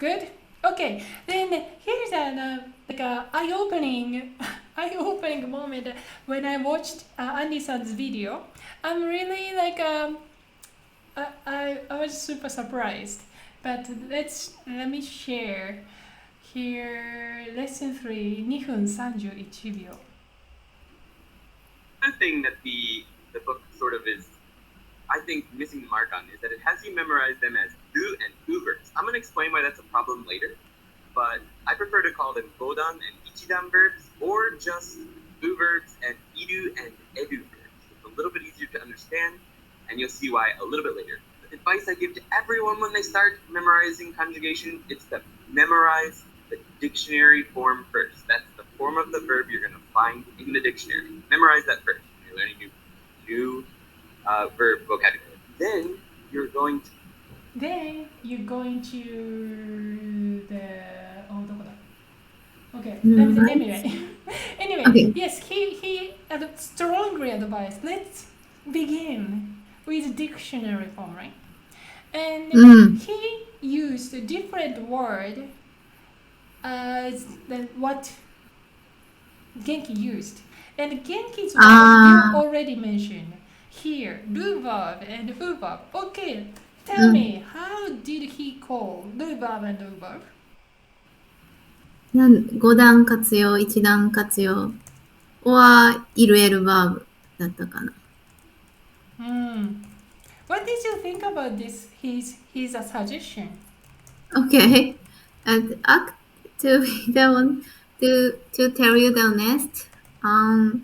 Good. Okay. Then here's an like a eye-opening eye-opening moment when I watched Andy-san's video. I'm really like I was super surprised. But let me share here lesson 3 2分31秒 The thing that the book sort of is, I think, missing the mark on is that it has you memorize them as do and u verbs. I'm going to explain why that's a problem later, but I prefer to call them godan and ichidan verbs, or just u verbs and iru and edu verbs. It's a little bit easier to understand, and you'll see why a little bit later. The advice I give to everyone when they start memorizing conjugation, it's to memorize the dictionary form first. That's the form of the verb you're going to find in the dictionary. Memorize that first. You're learning new verb vocabulary. Then you're going to the okay. Anyway, Okay. yes, he strongly advised. Let's begin with dictionary form, right? And he used a different word as than what Genki used. And Genki's word you already mentioned here, do verb and u verb. Okay, tell me, how did he call do verb and u verb? 5段活用、1段活用はいるエルバーブだったかな。What did you think about this? His a suggestion. Okay. And to tell you the honest, I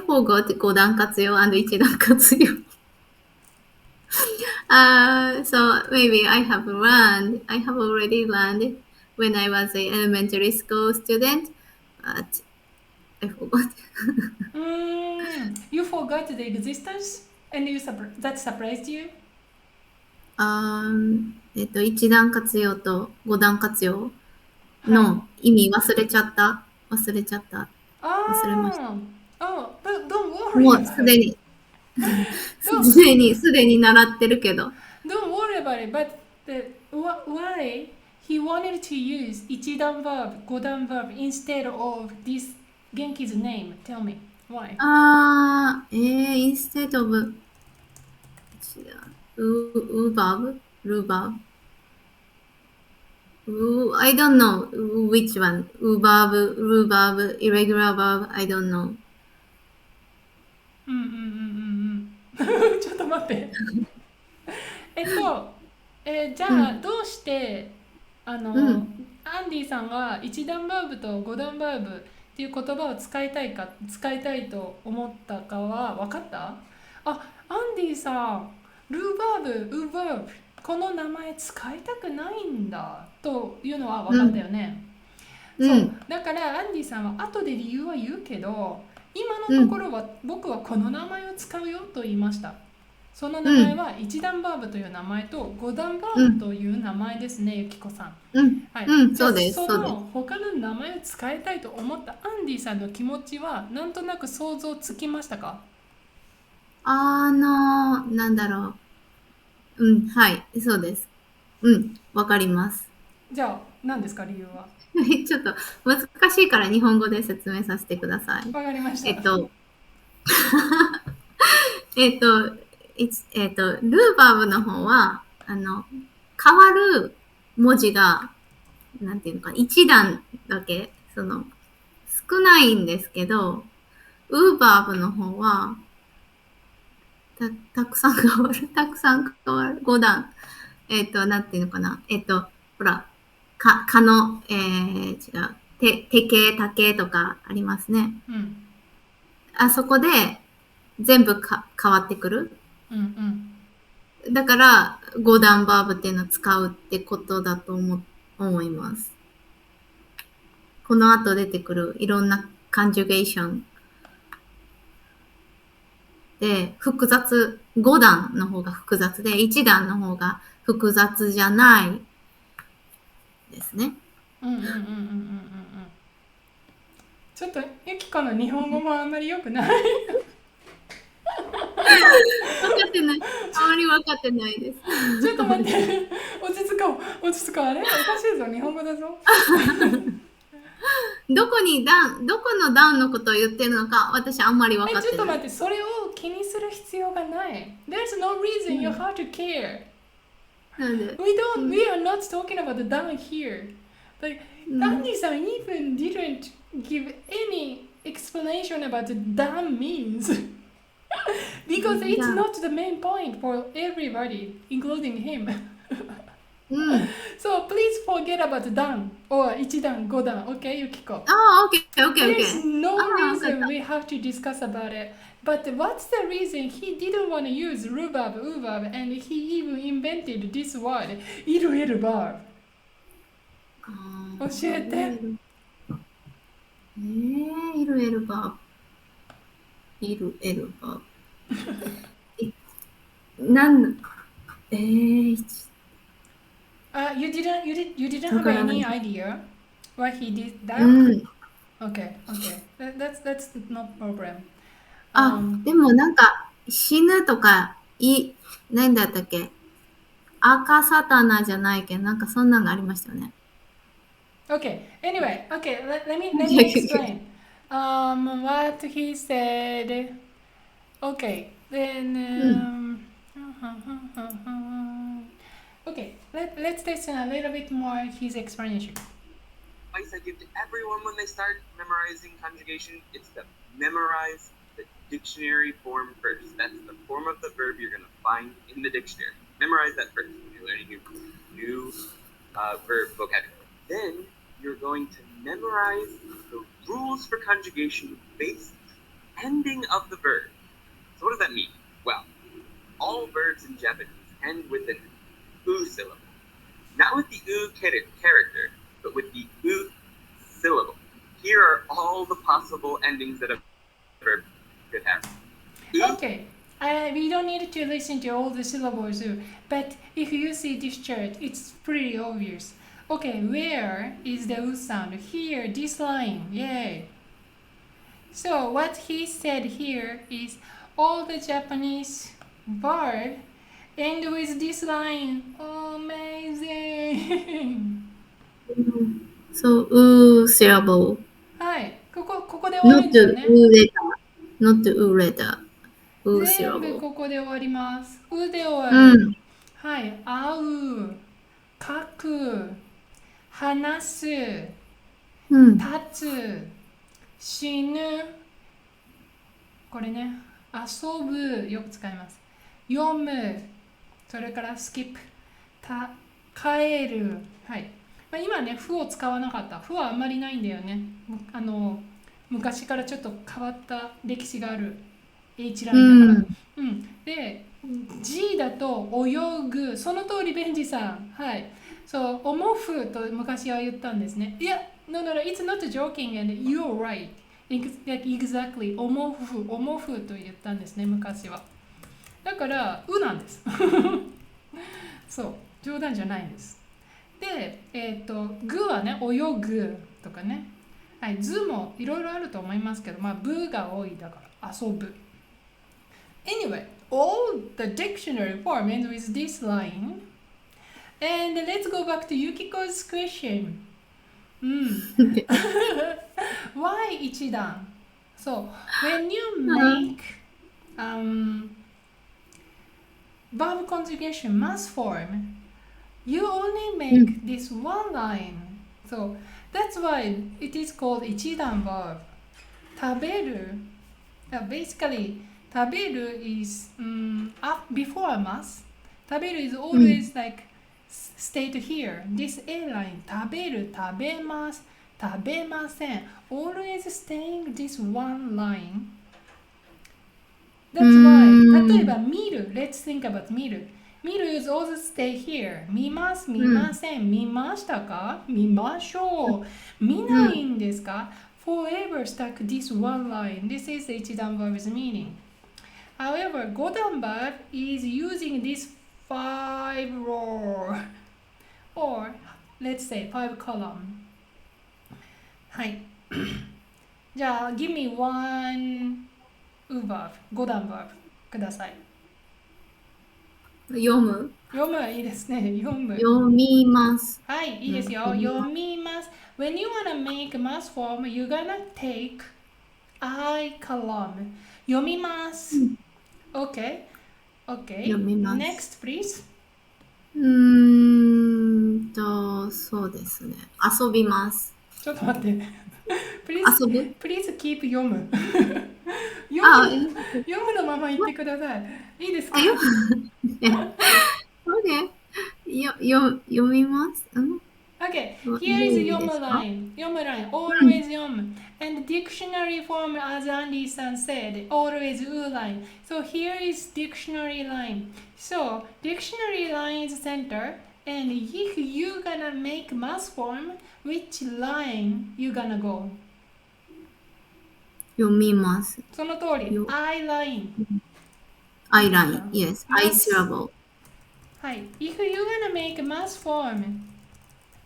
forgot 5段活用 and 1段活用. So maybe I have already learned when I was an elementary school student, but I forgot. You forgot the existence, and that surprised you? 1段活用と5段活用の意味忘れちゃった。忘れました。But don't worry. もうすでに習ってるけど。Don't worry about it. But why he wanted to use 1段 verb, 5段 verb instead of this Genki's name? Tell me why. Instead of verb, verb. I don't know which one. Verb, irregular verb. I don't know. ちょっと待って。じゃあどうしてアンディさんが1段バーブと5段バーブっていう言葉を使いたいと思ったかは分かった？アンディさん、ルーバーブ、ウーバーブ、この名前使いたくないんだというのは分かったよね。そうだからアンディさんは後で理由は言うけど、今のところは僕はこの名前を使うよと言いました。その名前は1段バーブという名前と5段バーブという名前ですね、ゆきこさん。はい。そうです。その他の名前を使いたいと思ったアンディさんの気持ちはなんとなく想像つきましたか？なんだろう。はい、そうです。わかります。じゃあ、何ですか、理由は？ちょっと難しいから日本語で説明させてください。わかりました。ルーバーブの方は、変わる文字が、なんていうのかな、1段だけ、少ないんですけど、ウーバーブの方は、たくさん変わる。5段。なんていうのかな。ほら、違う。手形、多形とかありますね。あそこで全部変わってくる。だから、5段バーブっていうのを使うってことだと思います。この後出てくるいろんなカンジュゲーションで、複雑、5段の方が複雑で、1段の方が複雑じゃないですね。ちょっとゆきこの日本語もあんまり良くない。あまり分かってないです。ちょっと待って、落落ち着こう。落ち着こう。あれおかしいぞ。日本語だぞ。どこの段のことを言ってるのか、私あんまり分かってない。ちょっと待って、それを気にする必要がない。There's no reason you have to care. なんで We are not talking about the down here. Like, Andy-san even didn't give any explanation about the down means. Because it's not the main point for everybody, including him. So please forget about the down or 1段, 5段. Okay, Yukiko? There's no reason we have to discuss about it. But what's the reason he didn't want to use rhubarb, uverb, and he even invented this word, いるいる verb? 教えて。いるいるバーブ。いるいるバーブ。なんYou didn't have any idea why he did that? Okay. That's no problem. でもなんか死ぬとか何だったっけ、赤サタナじゃないけど、なんかそんなのがありましたよね。Okay, anyway, let me explain. What he said. Okay, then okay, let's listen a little bit more his explanation. Advice I give to everyone when they start memorizing conjugation, it's to memorize the dictionary form first. That's the form of the verb you're going to find in the dictionary. Memorize that first when you're learning new verb vocabulary. Then you're going to memorize the rules for conjugation based ending of the verb. So what does that mean? Well, all verbs in Japanese end with an u syllable. Not with the u character, but with the u syllable. Here are all the possible endings that a verb could have. Okay, we don't need to listen to all the syllables, but if you see this chart, it's pretty obvious. Okay, where is the U sound? Here, this line, yay. So what he said here is all the Japanese verb end with this line. Amazing! So, u syllable. はい、ここで終わるん Not だよね。 u letter. Not u letter. u 全部 syllable. ここで終わります。うで終わる。はい、会う、書く、話す、立つ、死ぬ。これね、遊ぶ、よく使います。読む、それからスキップ、帰る。はい。今ね、負を使わなかった。負はあんまりないんだよね。昔からちょっと変わった歴史がある H ラインだから。で、G だと泳ぐ。その通り、ベンジさん。はい。そう、思うと昔は言ったんですね。いや、no, it's not joking and you're right. Exactly. 思うと言ったんですね、昔は。だから、なんです。そう、冗談じゃないんです。で、ぐはね、泳ぐとかね。はい、ずもいろいろあると思いますけど、ぶが多いだから遊ぶ。Anyway, all the dictionary form ends with this line. And let's go back to Yukiko's question. Why 一段? So, when you make verb conjugation mass form, you only make this one line. So, that's why it is called 一段 verb. 食べる basically, 食べる is before mass. 食べる is always like state here. This A line 食べる、食べます、食べません always staying this one line. That's why 例えば見る Let's think about 見る 見る is also stay here. 見ます、見ません、見ましたか見ましょう見ないんですか Forever stuck this one line. This is the 一段 verb's meaning. However, 五段 verb is using this 5 row or let's say 5 column. はい。じゃあ、give me one verb. 五段 verb ください。読む読むいいですね。読む。読みます。はい、いいですよ。読みます。When you wanna make mass form, you're gonna take I column. 読みます。Okay. 読 Okay. みます。Next, please. そうですね。遊びます。ちょっと待って。遊ぶ please keep 読む。あ、読むのまま言ってください。いいですか？そうね。読みます。Okay, どう here いう is 意味で Yomu すか？ line. Yomu line, うん。always Yomu. And dictionary form, as Andy-san said, always U line. So here is dictionary line. So dictionary line is center. And if you gonna make mass form, which line you gonna go? 読みます。その通り、I line。I line. Yes. I mass。syllable. はい。If you gonna make mass form,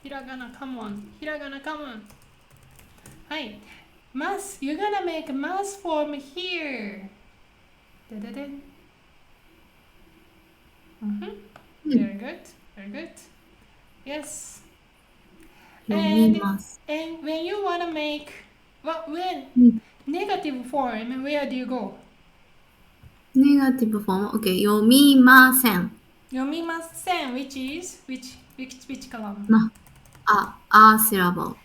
ひらがな come on。ひらがな come on。はい。mass, you're gonna make mass form here. Very good. Very good. Yes. 読み And ます。when you wanna make when negative form, where do you go? ネガティブフォーム。OK。読みません。読みません which is which column? syllable.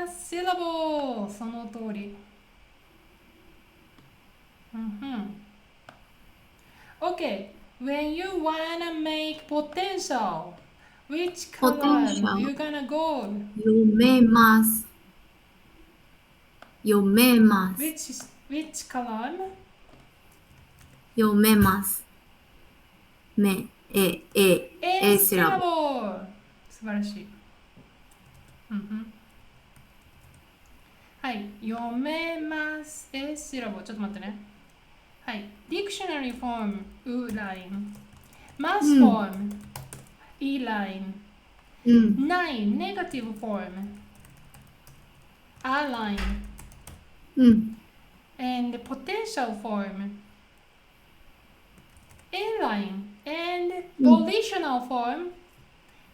syllable その通り。Okay, when you wanna make potential, which column you potential. gonna go? 読めます。読めます。which column? 読めます。syllable. syllable 素晴らしい。はい、読めます。syllable ちょっと待ってね。はい、dictionary form U line, mass form E line, 9 negative form A line, and potential form A line, and volitional form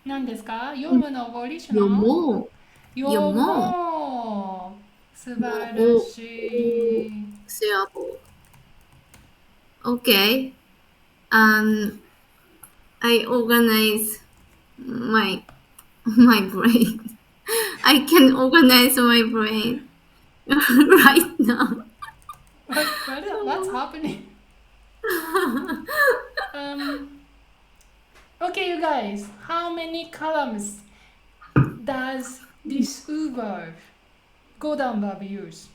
何ですか？読むの volitional 読もう。読もう素晴らしい。syllable. Okay. I organize my brain. I can organize my brain right now. What's happening? Okay, you guys, how many columns does this verb, go down verb use?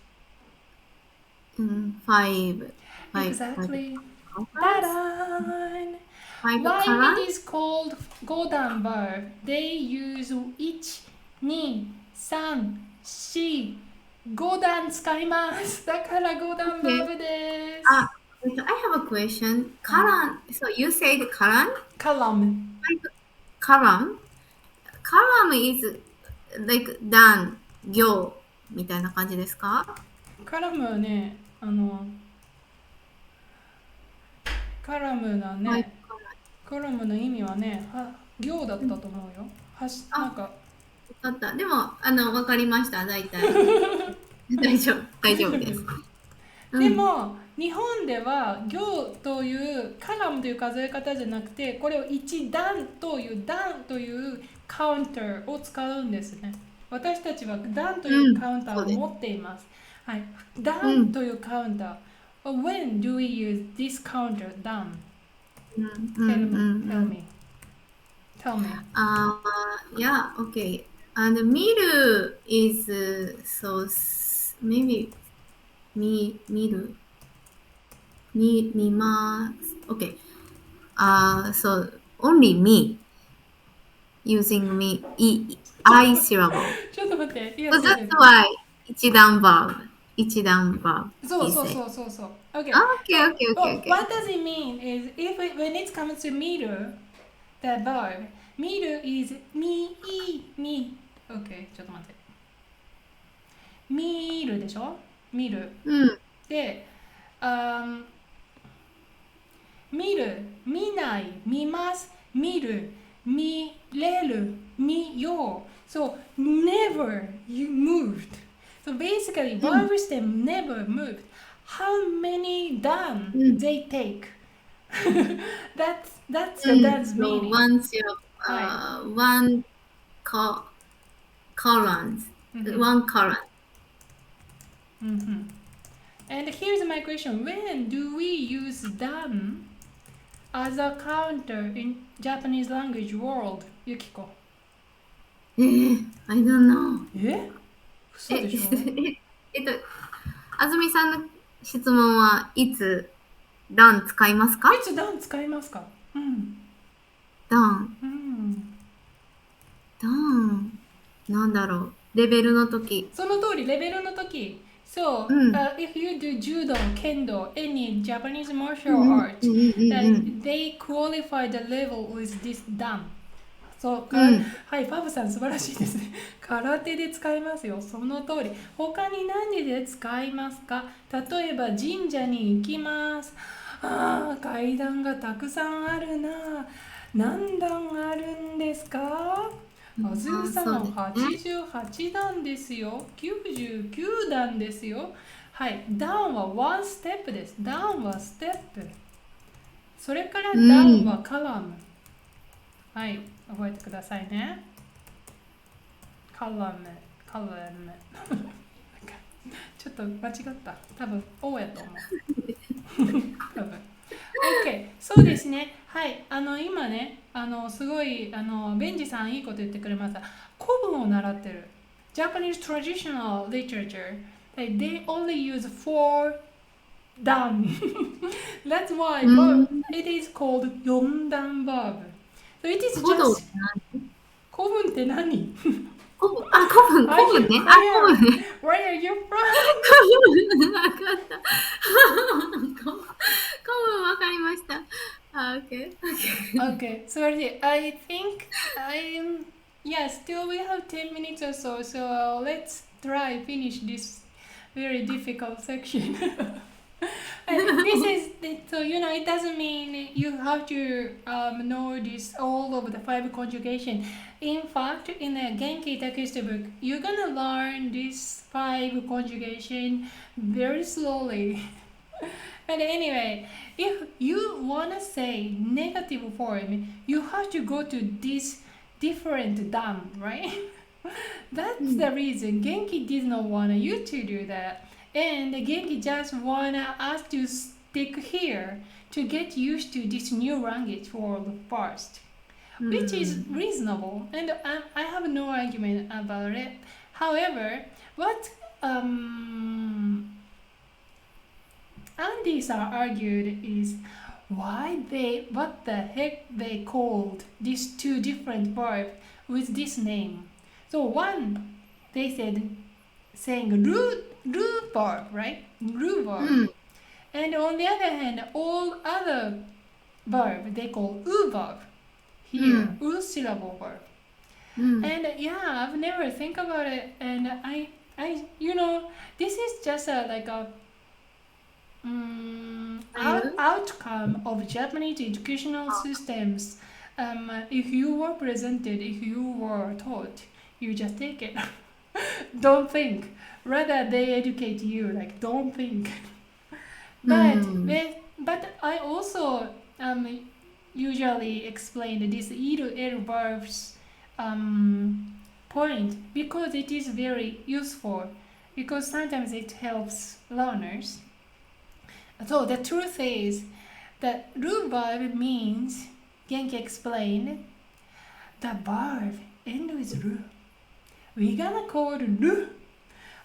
5. Exactly. 5 Why columns? it is called go down verb? They use 1, 2, 3, 4 5段使います。だから5段 verb です。I have a question. Column. So you said column? column. Column? Column is like 段、行みたいな感じですか？カラムはね、カラムのね、カラムの意味はね、行だったと思うよ。なんか。わかった。でも、わかりました。大体。大丈夫です。でも、日本では行というカラムという数え方じゃなくて、これを一段というカウンターを使うんですね。私たちは段というカウンターを持っています。はい。段というカウンター。When do we use this counter? 段。Tell me. Yeah, okay. And middle is so maybe middle. Okay. So only me using I syllable. ちょっと待って。So that's why 一段 verb. 一段 verb. そう。Okay. Okay. What does it mean is when it comes to meter, the verb, meter is me. Okay, ちょっと待って。見るでしょ？見る。で、見る、見ない、見ます、見る、見れる、見よう。So never you moved. So basically, verb stem never moved. How many done they take? That's the done's So meaning. once you は one columns, い。one column. And here's my question. When do we use done as a counter in Japanese language world? Yukiko. I don't know. 嘘でしょあずみさんの質問はいつdone使いますか？いつ done 使いますか？うん。done。うん。done。なんだろう。レベルの時。その通り、レベルの時。So, if you do judo, kendo, any Japanese martial art, they qualify the level with this done. そう、はい、パブさん素晴らしいですね。空手で使いますよ。その通り。他に何で使いますか？例えば神社に行きます。ああ、階段がたくさんあるな。何段あるんですか？あずみさん、88段ですよ。99段ですよ。はい、ダウンはワンステップです。ダウンはステップ。それからダウンはカラム。はい、覚えてくださいね。カラム。ちょっと間違った。多分、O やと思う。多分。OK。そうですね。はい。今ね、すごい、ベンジさんいいこと言ってくれました。古文を習ってる。Japanese traditional literature. They only use four done. That's why it is called 四段 verb. So it is just 古文って何？古文ね。古文ね。Where are you from? わかった。古文わかりました。Okay. Sorry. I think still we have 10 minutes or so. So let's try finish this very difficult section. So it doesn't mean you have to know this all of the 5 conjugation. In fact, in a Genki textbook, you're gonna learn this 5 conjugation very slowly. And anyway, if you wanna say negative form, you have to go to this different done, right? That's the reason Genki did not want you to do that. And Genki just wanna us to stick here to get used to this new language world first, which is reasonable, and I have no argument about it. However, what Andy-san argued is what the heck they called these 2 different verbs with this name. So one, they said saying verb, right? Verb. And on the other hand, all other verb they call verb. Here, syllable verb. And I've never think about it, and I this is just like a outcome of Japanese educational systems. If you were presented, if you were taught, you just take it. Don't think. Rather, they educate you. Like, don't think. But I also usually explain this iru verbs point because it is very useful. Because sometimes it helps learners. So the truth is that ru verb means, Genki explained, the verb end with ru. We're gonna call it ru.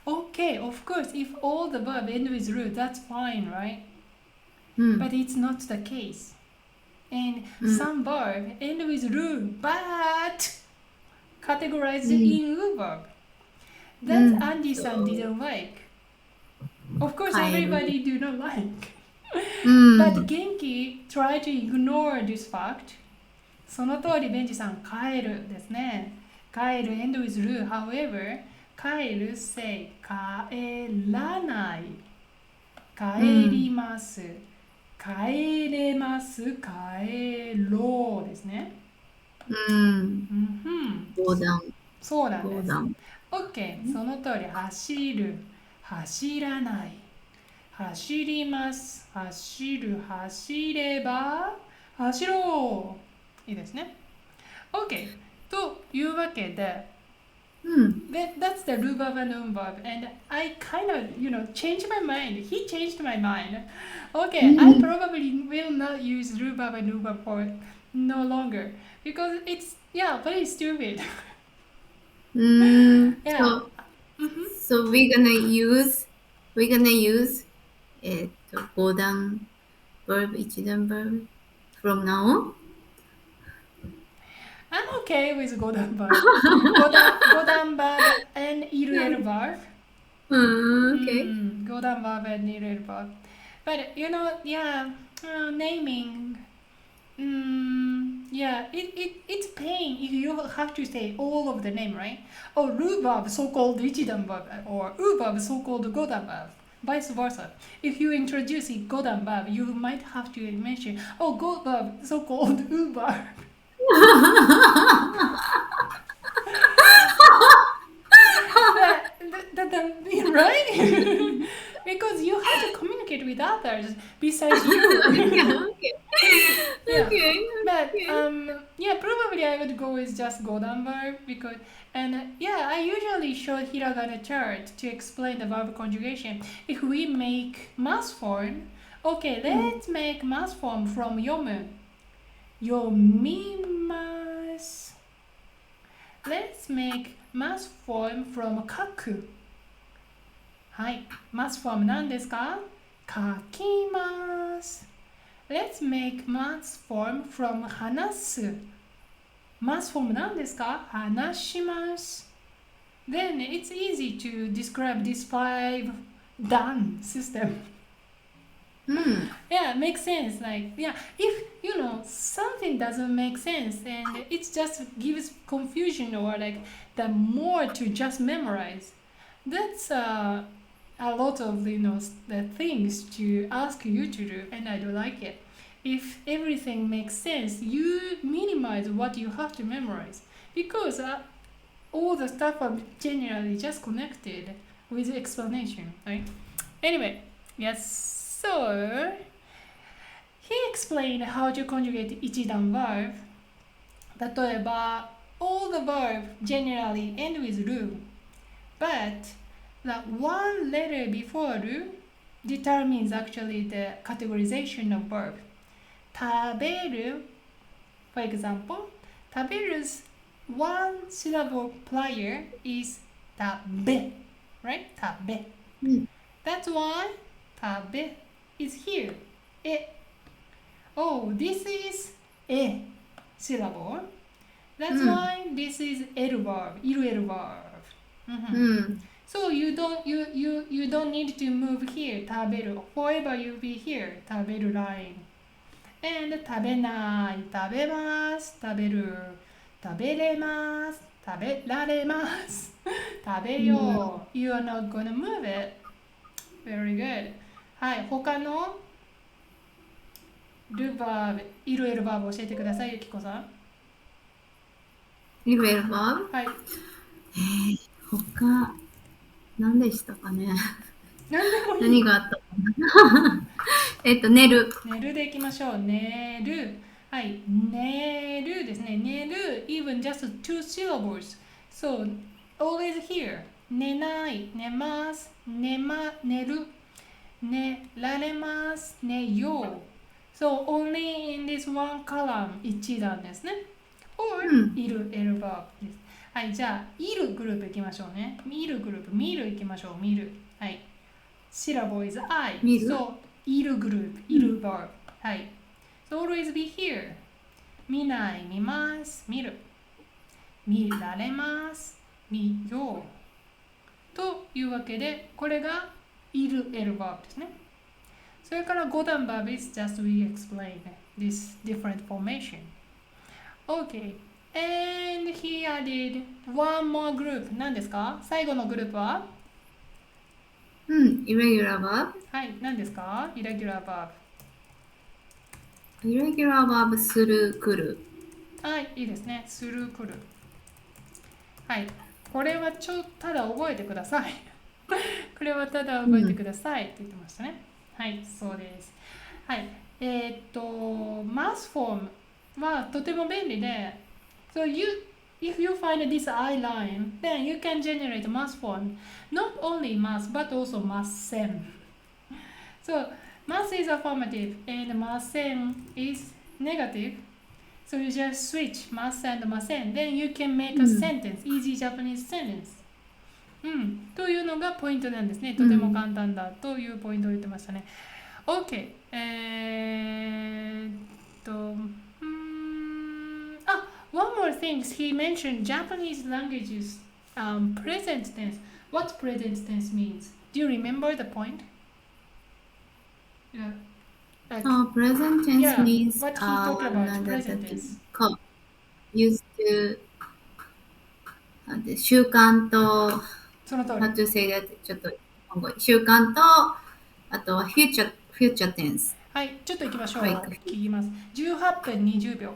Okay, of course, if all the verb end with ru, that's fine, right? But it's not the case. And some verb end with ru, but categorized in ru verb. That Andy-san didn't like. Of course, everybody do not like. But Genki tried to ignore this fact. その通りベンジさん、帰るですね。帰る end with ru. However, 帰る say 帰らない。帰ります。帰れます。帰ろうですね。うん。横断。そうなんです。横断。OK。その通り。走る。走らない。走ります。走る。走れば。走ろう。いいですね。OK。というわけで、that's the Ruba Vanum verb. And I kind of, changed my mind. He changed my mind. Okay, I probably will not use Ruba Vanum for no longer because it's, very stupid. Yeah. So, so we're gonna use 五段 verb, 一段 verb from now on? I'm okay with Godan verb. Godan verb and irueru verb. Okay. Godan verb and irueru verb. But, naming. It's pain if you have to say all of the name, right? Oh, Ru verb, so-called Ichidan verb, or U verb, so-called Godan verb. Vice versa. If you introduce a Godan verb, you might have to mention, oh, Go verb, so-called U verb. Right? Because you have to communicate with others besides you. Okay. Yeah. Okay. But probably I would go with just Godan verb because I usually show hiragana chart to explain the verb conjugation. If we make mass form, okay, let's make mass form from yomu. Yomimasu. Let's make mass form from kaku. はい、マスフォーム何ですか？書きます。Let's make mass form from 話す。マスフォーム何ですか？話します。Then it's easy to describe this 5 done system. Yeah, it makes sense. Like, if something doesn't make sense and it just gives confusion or like the more to just memorize, that's a lot of the things to ask you to do, and I don't like it. If everything makes sense, you minimize what you have to memorize because all the stuff are generally just connected with explanation, right? Anyway, yes. So he explained how to conjugate 一段 verb. 例えば all the verb generally end with ru, but the one letter before ru determines actually the categorization of verb. 食べる, for example, 食べru's one syllable prior is 食べ, right? 食べ. That's why 食べ is here. え. Oh, this is え syllable. That's why this is エル verb, いる L verb. So you don't need to move here, 食べる. Forever you'll be here, 食べる line. And 食べない、食べます、食べる、食べれます、食べられます、食べよう。You are not gonna move it. Very good. はい、他のルバーブ、いる L バーブ教えてください、ゆきこさん。いる L バーブ？はい。他、何でしたかね。何があったかな。寝る。寝るでいきましょう。寝る。はい。寝るですね。寝る。even just 2 syllables. So, always here. 寝ない。寝ます。寝る。寝られます。寝よう。So, only in this one column 一段ですね。or いる L verb です。はい。じゃあ、いるグループいきましょうね。見るグループ。見るいきましょう。見る。はい。syllable is I. So, いるグループ、いる verb。はい。So always be here. 見ない、見ます、見る。見られます、見よう。というわけで、これがいる L verb ですね。それから5段 verb is just we explain this different formation. Okay. And he added one more group. 何ですか？最後のグループはirregular verb。はい、何ですか？ irregular verb。irregular verb する、来る。はい、いいですね。する来る。はい。これはただ覚えてください。これはただ覚えてくださいって言ってましたね。はい、そうです。はい。マスフォームはとても便利で、So if you find this I line, then you can generate mass form. Not only mass, but also mass sen. So mass is affirmative and mass sen is negative. So you just switch mass and mass en. Then you can make a sentence, easy Japanese sentence. というのがポイントなんですね。とても簡単だというポイントを言ってましたね。OK。one more thing. He mentioned Japanese languages present tense. What present tense means? Do you remember the point? Yeah. Present tense Yeah. means What he talked about present tense. Used to 習慣とその通り。how to say that ちょっと習慣とあとは future tense。はい、ちょっと行きましょう。Like 聞きます。18分20秒。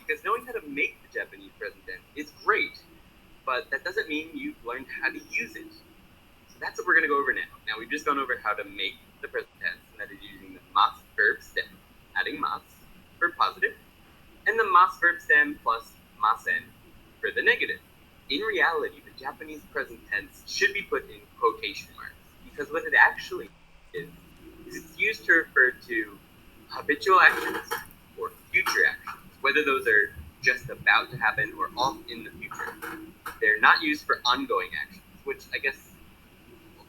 Because knowing how to make the Japanese present tense is great, but that doesn't mean you've learned how to use it. So that's what we're going to go over now. Now we've just gone over how to make the present tense, and that is using the mas verb stem, adding mas for positive, and the mas verb stem plus masen for the negative. In reality, the Japanese present tense should be put in quotation marks, because what it actually is it's used to refer to habitual actions or future actions, whether those are just about to happen or off in the future. They're not used for ongoing actions, which I guess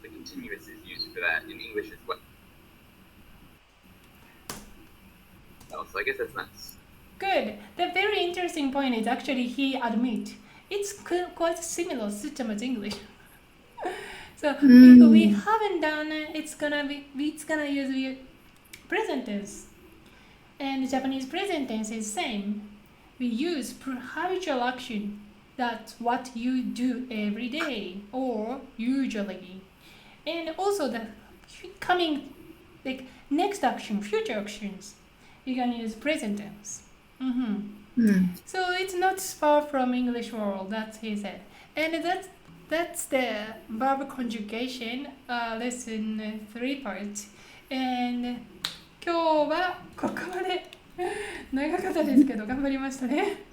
the continuous is used for that in English as well. So I guess that's nice. Good. The very interesting point is actually he admit it's quite similar to Japanese English. So if we haven't done it, it's gonna use present tense, and Japanese present tense is same. We use habitual action. That's what you do every day or usually, and also the coming like next action, future actions. You can use present tense. So it's not far from English world. That's he said, and that's the verb conjugation lesson 3 parts. And 今日はここまで長かったですけど頑張りましたね。